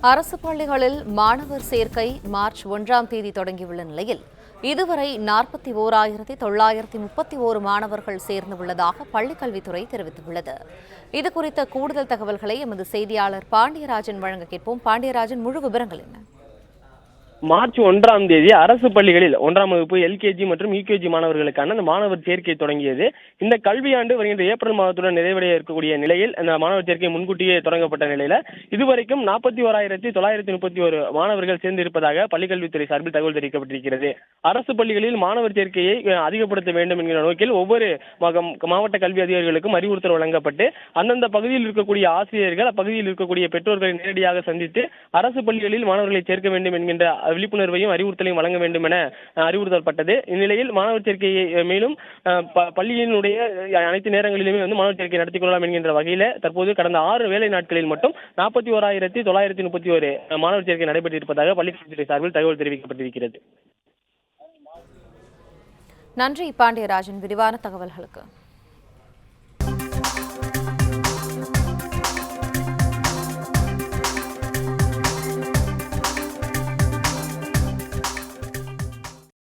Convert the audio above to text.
அரசு பள்ளிகளில் மாணவர் சேர்க்கை மார்ச் 1ஆம் தேதி தொடங்கியுள்ள நிலையில் இதுவரை 41,931 மாணவர்கள் சேர்ந்துள்ளதாக பள்ளிக்கல்வித்துறை தெரிவித்துள்ளது. இதுகுறித்த கூடுதல் தகவல்களை எமது செய்தியாளர் பாண்டியராஜன் வழங்க கேட்போம். பாண்டியராஜன், முழு விவரங்கள் என்ன? மார்ச் 1ஆம் தேதி அரசு பள்ளிகளில் 1ஆம் வகுப்பு எல்கேஜி மற்றும் யூகேஜி மாணவர்களுக்கான அந்த மாணவர் சேர்க்கை தொடங்கியது. இந்த கல்வியாண்டு வருகின்ற ஏப்ரல் மாதத்துடன் நிறைவடைய இருக்கக்கூடிய நிலையில் இந்த மாணவர் சேர்க்கை முன்கூட்டியே தொடங்கப்பட்ட நிலையில இதுவரைக்கும் 41,931 மாணவர்கள் சேர்ந்திருப்பதாக பள்ளிக்கல்வித்துறை சார்பில் தகவல் தெரிவிக்கப்பட்டிருக்கிறது. அரசு பள்ளிகளில் மாணவர் சேர்க்கையை அதிகப்படுத்த வேண்டும் என்கிற நோக்கில் ஒவ்வொரு மாவட்ட கல்வி அதிகாரிகளுக்கும் அறிவுறுத்தல் வழங்கப்பட்டு அந்தந்த பகுதியில் இருக்கக்கூடிய ஆசிரியர்கள் அப்பகுதியில் இருக்கக்கூடிய பெற்றோர்களை நேரடியாக சந்தித்து அரசு பள்ளிகளில் மாணவர்களை சேர்க்க வேண்டும் என்கின்ற விழிப்புணர்வையும் அறிவுறுத்தலையும் வழங்க வேண்டும் என அறிவுறுத்தப்பட்டது. இந்நிலையில் மாணவர் சேர்க்கையை மேலும் பள்ளியினுடைய அனைத்து நேரங்களிலுமே மாணவர் சேர்க்கை நடத்திக் கொள்ளலாம் என்கின்ற வகையில் தற்போது கடந்த 6 வேலை நாட்களில் மட்டும் 41,931 மாணவர் சேர்க்கை நடைபெற்றிருப்பதாக பள்ளிக்கல்வித்துறை சார்பில் தகவல் தெரிவிக்கப்பட்டிருக்கிறது. நன்றி பாண்டியராஜன், விரிவான தகவல்களுக்கு.